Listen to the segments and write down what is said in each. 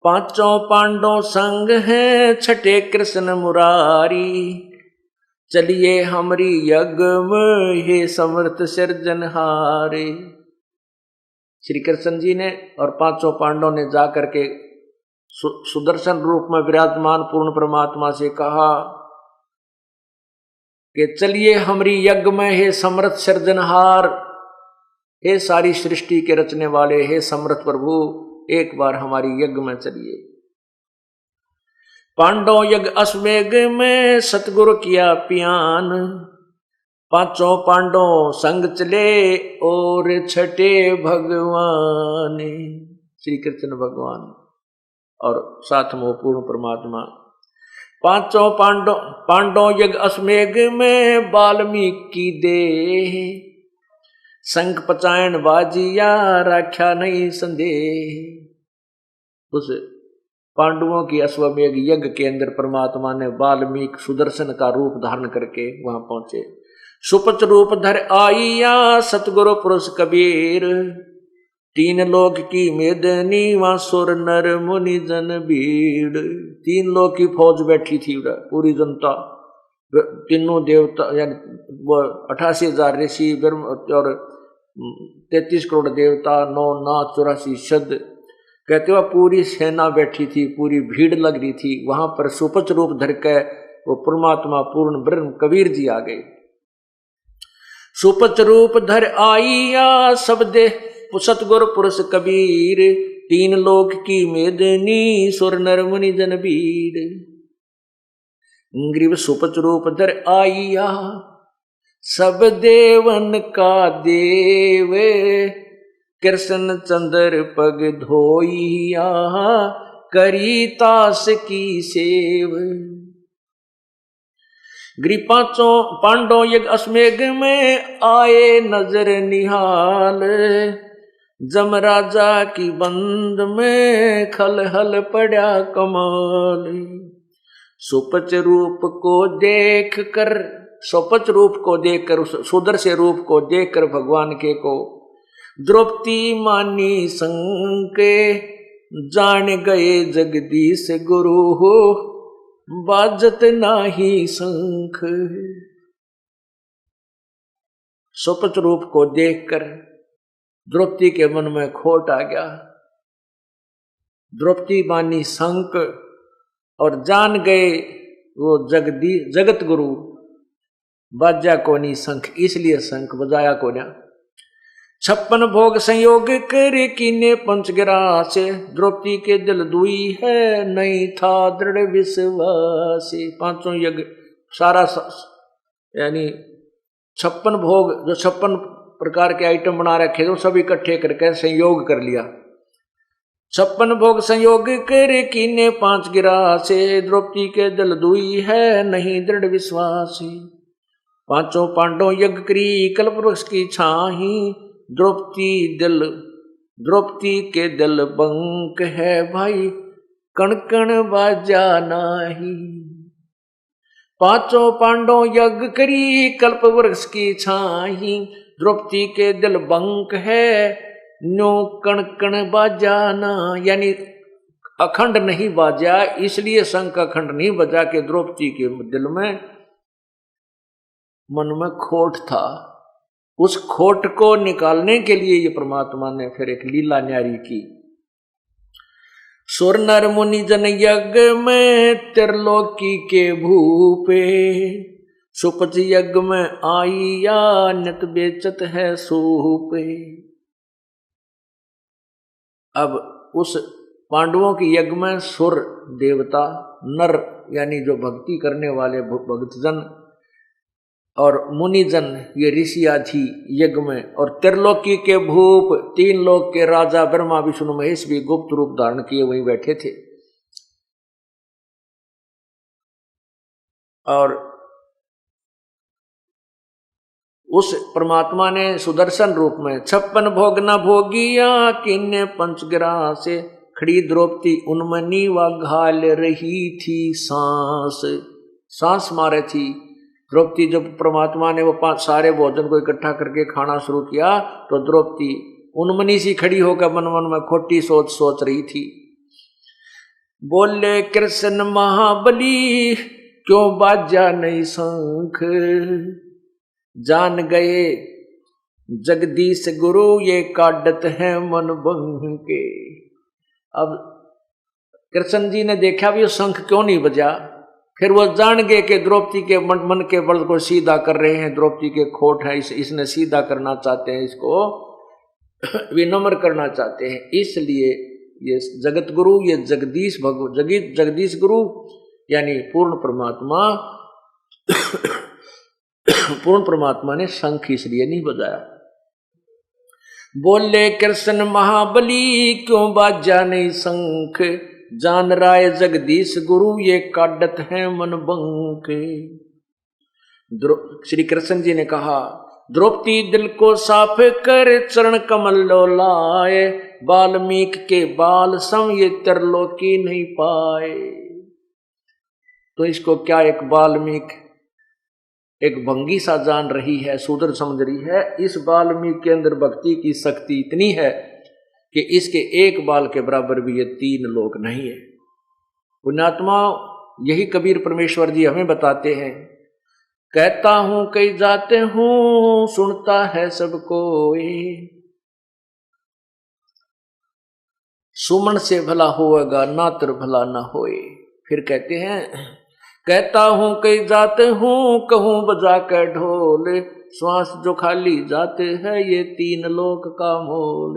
पांचों पांडव संग हैं, छठे कृष्ण मुरारी। चलिए हमरी यज्ञ में, हे समर्थ सिरजनहारे। श्री कृष्ण जी ने और पांचों पांडवों ने जाकर के सुदर्शन रूप में विराजमान पूर्ण परमात्मा से कहा कि चलिए हमरी यज्ञ में, हे समर्थ सिरजनहार, हे सारी सृष्टि के रचने वाले, हे समर्थ प्रभु, एक बार हमारी यज्ञ में चलिए। पांडव यज्ञ अश्वमेघ में सतगुरु किया पियान। पांचों पांडव संग चले और छठे भगवान, श्री कृष्ण भगवान और साथ में पूर्ण परमात्मा। पांचों पांडव यज्ञ अश्वमेघ में वाल्मीकि देह। शंख पचायन बाजिया राख्या नहीं संदेह। उस पांडवों की अश्वमेघ यज्ञ के अंदर परमात्मा ने वाल्मीकि सुदर्शन का रूप धारण करके वहां पहुंचे। सुपच रूप धर आइया सतगुरु पुरुष कबीर। तीन लोक की मेदनी वहां सुर नर मुनि जन भीड़। तीन लोक की फौज बैठी थी पूरी जनता, तीनों देवता यानी 88,000 ऋषि और 33 करोड़ देवता, 9 नाथ 84 शब्द, कहते हुआ पूरी सेना बैठी थी, पूरी भीड़ लग रही थी। वहां पर सुपच रूप धर के वो परमात्मा पूर्ण ब्रह्म कबीर जी आ गए। सुपच रूप धर आइया सब दे सतगुरु पुरुष कबीर। तीन लोक की मेदनी सुर नर मुनि जन भीड़। ग्रीव सुपच रूप धर आइया सब देवन का देव। कृष्ण चंद्र पग धोइया करी तास की सेव। ग्री पांचों पांडव यज्ञ अश्वमेघ में आए नजर निहाल। जम राजा की बंद में खल हल पड़ा कमाल। सुपच रूप को देख कर, सुपच रूप को देखकर, सुदर्शन रूप को देखकर भगवान के को द्रौपदी मानी संके। जान गए जगदीश गुरु हो बाजत नाही शंख। सुपच रूप को देखकर द्रौपदी के मन में खोट आ गया। द्रौपदी मानी शंख और जान गए वो जगत गुरु बाजा कोनी शंख, इसलिए शंख बजाया कोन्या। 56 भोग संयोग कर कीने पंचगिरा से। द्रौपदी के दिल दुई है नहीं था दृढ़ विश्वास। पांचों यज्ञ सारा यानी 56 भोग जो 56 प्रकार के आइटम बना रखे थे सब इकट्ठे करके संयोग कर लिया। 56 भोग संयोग कर कीने 5 गिरा से। द्रौपदी के दिल दुई है नहीं दृढ़ विश्वास। पांचों पांडव यज्ञ करी कल्प वृक्ष की छाही। द्रौपदी के दिल बंक है भाई कण कण बाजा नाही। पांचों पांडव यज्ञ करी कल्प वृक्ष की छाही। द्रौपदी के दिल बंक है नो कण कण बाजा ना, यानी अखंड नहीं बाजा, इसलिए शंख अखंड नहीं बजा के द्रौपदी के दिल में मन में खोट था। उस खोट को निकालने के लिए ये परमात्मा ने फिर एक लीला न्यारी की। सुर नर मुनि जन यज्ञ में त्रिलोकी के भूपे। सुपच यज्ञ में आइया नित बेचत है सूपे। अब उस पांडवों की यज्ञ में सुर देवता, नर यानी जो भक्ति करने वाले भक्तजन, और मुनिजन ये ऋषिया थी यज्ञ में, और त्रिलोकी के भूप 3 लोक के राजा ब्रह्मा विष्णु महेश भी गुप्त रूप धारण किए वहीं बैठे थे। और उस परमात्मा ने सुदर्शन रूप में 56 भोग न भोगिया किन्ने पंचगिरा से। खड़ी द्रौपदी उन्मनी व घाल रही थी सांस मारे थी द्रौपदी। जब परमात्मा ने वो 5 सारे भोजन को इकट्ठा करके खाना शुरू किया तो द्रौपदी उन्मनी सी खड़ी होकर मन मन में खोटी सोच रही थी। बोले कृष्ण महाबली क्यों बाजा नहीं शंख, जान गए जगदीश गुरु ये काटत है मन भंग के। अब कृष्ण जी ने देखा भी शंख क्यों नहीं बजा, फिर वो जान गए कि द्रौपदी के मन के बल को सीधा कर रहे हैं, द्रौपदी के खोट है, इसने सीधा करना चाहते हैं, इसको विनम्र करना चाहते हैं। इसलिए ये जगत गुरु, ये जगदीश जगदीश गुरु यानी पूर्ण परमात्मा ने शंख इसलिए नहीं बजाया। बोले कृष्ण महाबली क्यों बाजा नहीं शंख, जान राय जगदीश गुरु ये काटत है मन बंक। श्री कृष्ण जी ने कहा द्रौपदी दिल को साफ कर चरण कमल लो लाए, वाल्मीकि के बाल सम ये त्रिलोकी नहीं पाए। तो इसको क्या एक वाल्मीकि एक भंगी सा जान रही है, शूद्र समझ रही है। इस वाल्मीकि के अंदर भक्ति की शक्ति इतनी है कि इसके एक बाल के बराबर भी ये 3 लोक नहीं है। पुण्यात्मा यही कबीर परमेश्वर जी हमें बताते हैं, कहता हूं कई जाते हूं सुनता है सबको, सुमन से भला होगा नातर भला ना होए। फिर कहते हैं कहता हूं कई जाते हूं कहूं बजा कर ढोल, श्वास जो खाली जाते हैं ये 3 लोक का मोल।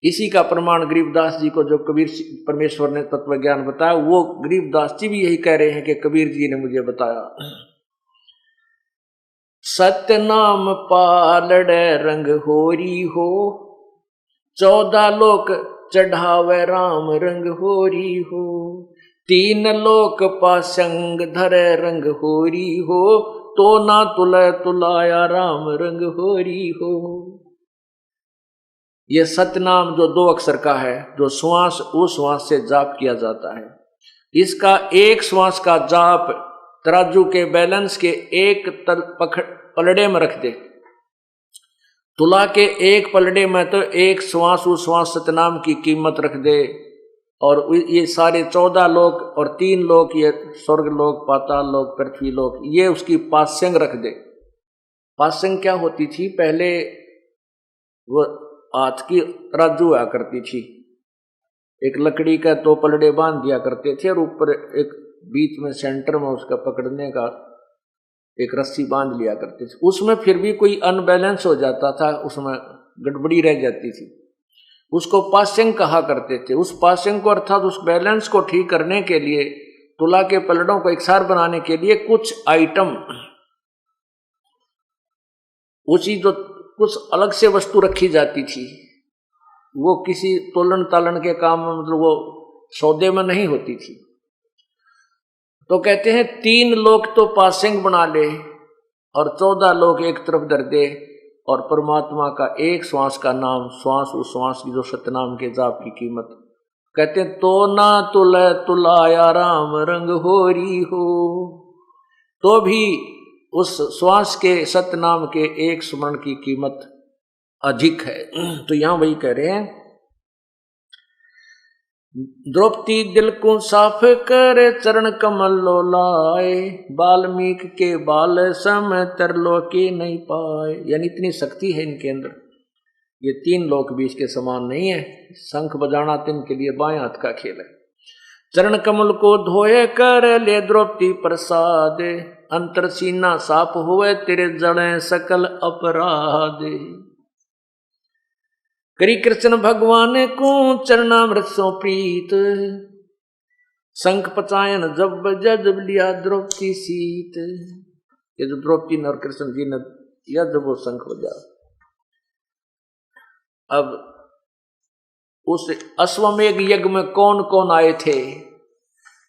इसी का प्रमाण गरीबदास जी को जो कबीर परमेश्वर ने तत्व ज्ञान बताया, वो गरीबदास जी भी यही कह रहे हैं कि कबीर जी ने मुझे बताया। सत्य नाम पालड़े रंग होरी हो, 14 लोक चढ़ावे राम रंग होरी हो, 3 लोक पासंग धरे रंग होरी हो, तो ना तुले तुलाया राम रंग होरी हो। ये सतनाम जो 2 अक्षर का है, जो श्वास उस श्वास से जाप किया जाता है, इसका एक श्वास का जाप तराजू के बैलेंस के एक पलड़े में रख दे, तुला के एक पलड़े में तो एक श्वास उस श्वास सतनाम की कीमत रख दे, और ये सारे 14 लोक और 3 लोक, ये स्वर्ग लोक पाताल लोक पृथ्वी लोक, ये उसकी पास्यंग रख दे। पास्यंग क्या होती थी? पहले वो हाथ की तराजू हुआ करती थी, एक लकड़ी का 2 पलड़े बांध दिया करते थे और ऊपर एक बीच में सेंटर में उसका पकड़ने का एक रस्सी बांध लिया करते थे। उसमें फिर भी कोई अनबैलेंस हो जाता था, उसमें गड़बड़ी रह जाती थी, उसको पास्यंग कहा करते थे। उस पास्यंग को अर्थात उस बैलेंस को ठीक करने के लिए, तुला के पलड़ों को एकसार बनाने के लिए कुछ आइटम, उसी जो कुछ अलग से वस्तु रखी जाती थी, वो किसी तोलन तालन के काम में, मतलब वो सौदे में नहीं होती थी। तो कहते हैं 3 लोक तो पासिंग बना ले और 14 लोक एक तरफ धर दे, और परमात्मा का एक श्वास का नाम, श्वास उस श्वास की जो सतनाम के जाप की कीमत। कहते हैं तो ना तुले तुलाया राम रंग होरी हो, तो भी उस श्वास के सतनाम के एक स्मरण की कीमत अधिक है। तो यहां वही कह रहे हैं, द्रौपदी दिल को साफ कर चरण कमल लो लाए, वाल्मीकि के बाल सम त्रिलोकी नहीं पाए। यानी इतनी शक्ति है इनके अंदर, ये 3 लोक भी इसके समान नहीं है। शंख बजाना तो इनके लिए बाएं हाथ का खेल है। चरण कमल को धोए कर ले द्रौपदी प्रसाद, अंतर सीना साफ हुए तेरे जड़े सकल अपराध। करी कृष्ण भगवान को चरणामृत सो प्रीत, शंख पचायन जब जब लिया द्रौपदी सीत। ये जो द्रौपदी ने और कृष्ण जी ने किया जब वो शंख बजा। अब उस अश्वमेघ यज्ञ में कौन कौन आए थे?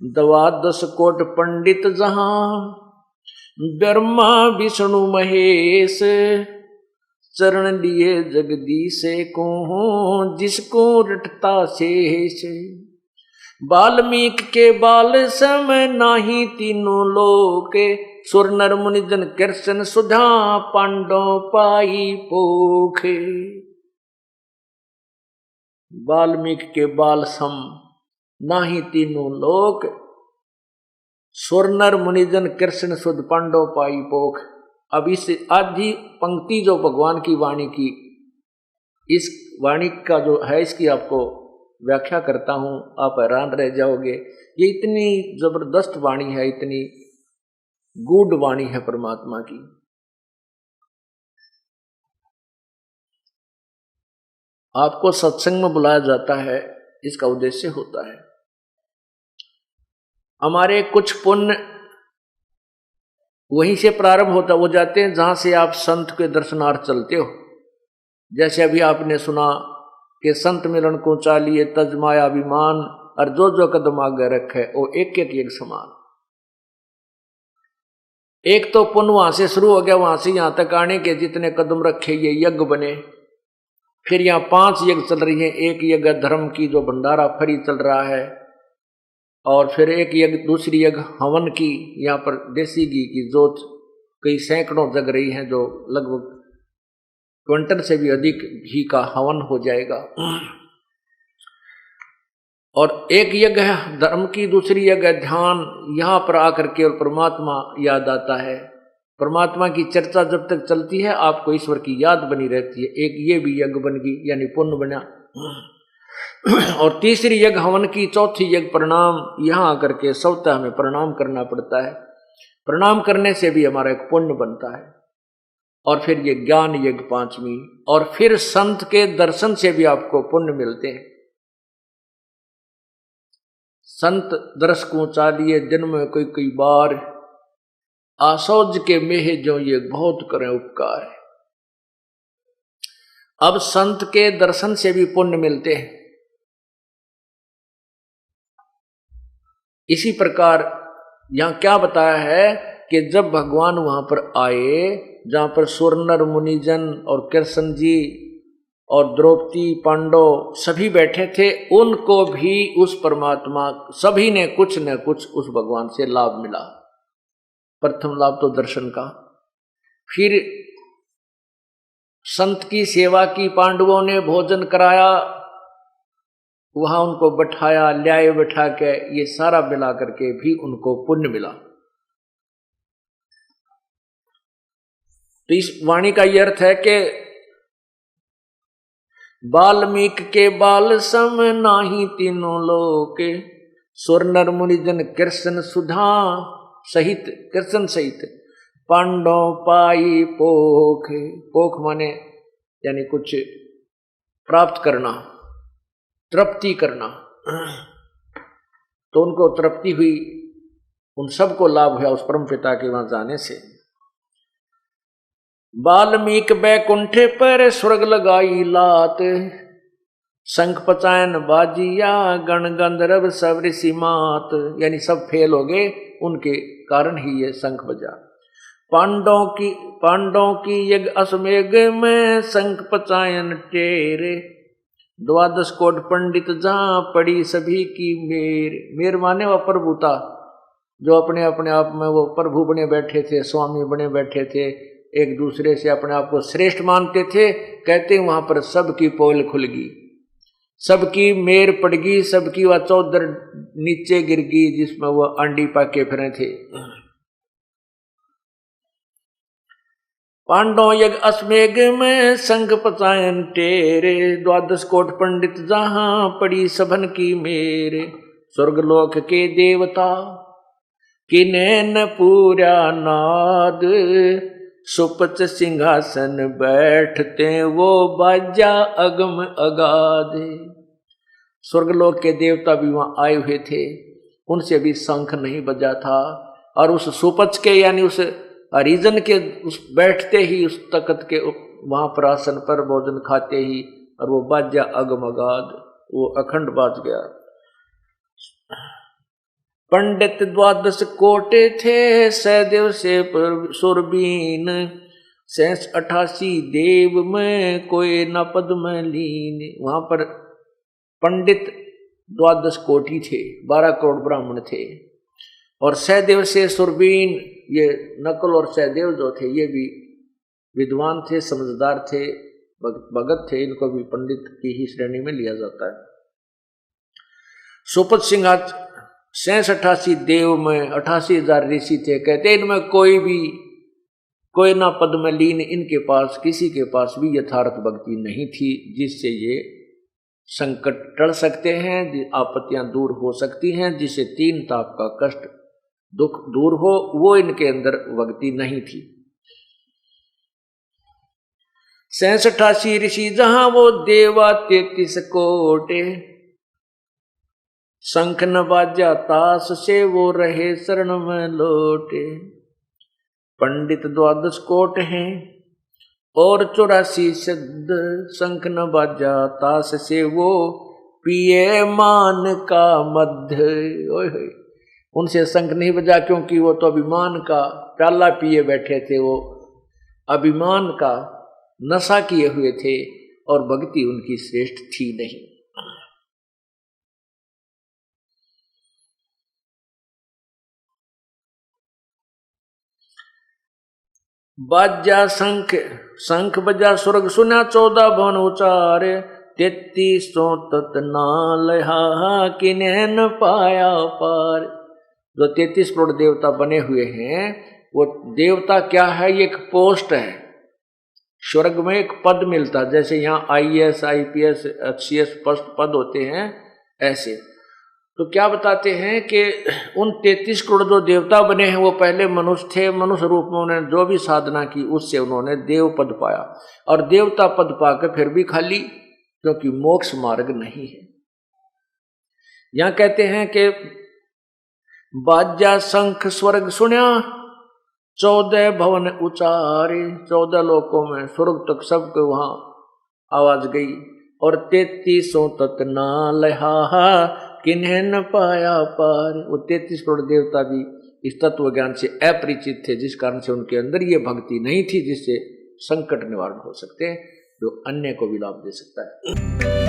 12 कोट पंडित जहां, ब्रह्मा विष्णु महेश, चरण लिए जगदीश को जिसको रटता शेष। वाल्मीकि के बाल सम नाही तीनों लोक, सुर नर मुनि जन कृष्ण सुधा पांडव पाई पोख। वाल्मीकि के बाल सम नाही तीनों लोक, सुर नर मुनिजन कृष्ण सुध पांडव पाई पोख। अब इस आधी पंक्ति जो भगवान की वाणी की, इस वाणी का जो है इसकी आपको व्याख्या करता हूं, आप हैरान रह जाओगे। ये इतनी जबरदस्त वाणी है, इतनी गूढ़ वाणी है परमात्मा की। आपको सत्संग में बुलाया जाता है, इसका उद्देश्य होता है हमारे कुछ पुण्य वहीं से प्रारंभ होता हो जाते हैं जहां से आप संत के दर्शनार्थ चलते हो। जैसे अभी आपने सुना कि संत मिलन को चालिए तजमाया अभिमान, और जो जो कदम आगे रखे वो एक एक एक समान। एक तो पुण्य वहां से शुरू हो गया, वहां से यहां तक आने के जितने कदम रखे ये यज्ञ बने। फिर यहाँ 5 यज्ञ चल रही है। एक यज्ञ धर्म की जो भंडारा फरी चल रहा है, और फिर एक यज्ञ दूसरी यज्ञ हवन की, यहाँ पर देसी घी की जोत कई सैकड़ों जग रही है, जो लगभग क्विंटल से भी अधिक घी का हवन हो जाएगा। और एक यज्ञ है धर्म की, दूसरी यज्ञ है ध्यान। यहाँ पर आकर के और परमात्मा याद आता है। परमात्मा की चर्चा जब तक चलती है आपको ईश्वर की याद बनी रहती है। एक ये भी यज्ञ बन गई, यानी पुण्य बना। और तीसरी यज्ञ हवन की, चौथी यज्ञ प्रणाम। यहाँ आकर के स्वतः हमें प्रणाम करना पड़ता है। प्रणाम करने से भी हमारा एक पुण्य बनता है। और फिर ये ज्ञान यज्ञ 5वीं, और फिर संत के दर्शन से भी आपको पुण्य मिलते हैं। संत दर्श को चालिए दिन में कोई कई बार, आसौज के मेह जो ये बहुत करें उपकार है। अब संत के दर्शन से भी पुण्य मिलते हैं। इसी प्रकार यहां क्या बताया है कि जब भगवान वहां पर आए, जहां पर सुर नर मुनिजन और कृष्ण जी और द्रौपदी पांडव सभी बैठे थे, उनको भी उस परमात्मा, सभी ने कुछ न कुछ उस भगवान से लाभ मिला। प्रथम लाभ तो दर्शन का, फिर संत की सेवा की, पांडवों ने भोजन कराया, वहां उनको बैठाया, ल्याए बैठा के, ये सारा मिला करके भी उनको पुण्य मिला। तो इस वाणी का यह अर्थ है कि वाल्मीक के बाल सम नाही तीनों लोक, सुर नर मुनिजन कृष्ण सुधा सहित, कृष्ण सहित पांडव पाई पोख। पोख माने यानी कुछ प्राप्त करना, तृप्ति करना। तो उनको तृप्ति हुई, उन सबको लाभ हुआ उस परम पिता के वहां जाने से। वाल्मीक बैकुंठ पर स्वर्ग लगाई लात, शंख पचायन बाजिया गण गंधर्व सब ऋषि मात। यानी सब फेल हो गए, उनके कारण ही ये शंख बजा। पांडवों की यज्ञ अश्वमेघ में शंख पचायन टेरे, 12 कोट पंडित जहां पड़ी सभी की मेर। मेर माने वह प्रभुता, जो अपने अपने आप में वो प्रभु बने बैठे थे, स्वामी बने बैठे थे, एक दूसरे से अपने आप को श्रेष्ठ मानते थे। कहते वहां पर सबकी पोल खुल गई, सबकी मेर पड़ गई, सबकी वह चौधर नीचे गिर गई जिसमें वह अंडी पाके फिरे थे। पांडव यज्ञ अश्वमेघ में शंख पचायन टेरे, 12 कोट पंडित जहां पड़ी सभन की मेरे। स्वर्गलोक के देवता किने न पूरा नाद, सुपच सिंहासन बैठते वो बाजा अगम अगाध। स्वर्गलोक के देवता भी वहां आए हुए थे, उनसे भी शंख नहीं बजा था। और उस सुपच के यानी उस हरिजन के उस बैठते ही उस तख्त के वहां पर आसन पर भोजन खाते ही, और वो बाजा अगम अगाध, वो अखंड बाज गया। पंडित 12 कोटे थे सहदेव से सुरबीन, 88 देव में कोई न पद में लीन। वहां पर पंडित 12 कोटि थे, 12 करोड़ ब्राह्मण थे। और सहदेव से सुरबीन, ये नकुल और सहदेव जो थे ये भी विद्वान थे, समझदार थे, भगत थे। इनको भी पंडित की ही श्रेणी में लिया जाता है। सुपत सिंह 86 देव में 88,000 ऋषि थे, कहते इनमें कोई ना पद में लीन इनके पास किसी के पास भी यथार्थ भक्ति नहीं थी जिससे ये संकट टल सकते हैं, आपत्तियां दूर हो सकती हैं, जिससे 3 ताप का कष्ट दुख दूर हो, वो इनके अंदर भक्ति नहीं थी। 86 ऋषि जहां वो देवा 33 कोटे, शंख न बाजा ताश से वो रहे शरण में लोटे। पंडित 12 कोट हैं और 84 शब्द, शंख न बाजा ताश से वो पिए मान का मध्य। ओए उनसे शंख नहीं बजा क्योंकि वो तो अभिमान का प्याला पिए बैठे थे, वो अभिमान का नशा किए हुए थे और भक्ति उनकी श्रेष्ठ थी नहीं। बाजा शंख बजा स्वर्ग सुना, 14 भवन उचारे, 33 तत नाल हा किन्हें न पाया पार। जो 33 करोड़ देवता बने हुए हैं, वो देवता क्या है, ये एक पोस्ट है। स्वर्ग में एक पद मिलता, जैसे यहाँ IAS IPS HCS पद होते हैं, ऐसे। तो क्या बताते हैं कि उन 33 करोड़ जो देवता बने हैं वो पहले मनुष्य थे, मनुष्य रूप में उन्होंने जो भी साधना की उससे उन्होंने देव पद पाया, और देवता पद पाकर फिर भी खाली, क्योंकि मोक्ष मार्ग नहीं है। यहां कहते हैं कि बाजा शंख स्वर्ग सुन्या, 14 भवन उचारे, 14 लोकों में स्वर्ग तक सबके वहां आवाज गई, और 33 तत नाल हा किन्हें न पाया पार। वो 33 करोड़ देवता भी इस तत्व ज्ञान से अपरिचित थे, जिस कारण से उनके अंदर ये भक्ति नहीं थी जिससे संकट निवारण हो सकते हैं, जो अन्य को भी लाभ दे सकता है।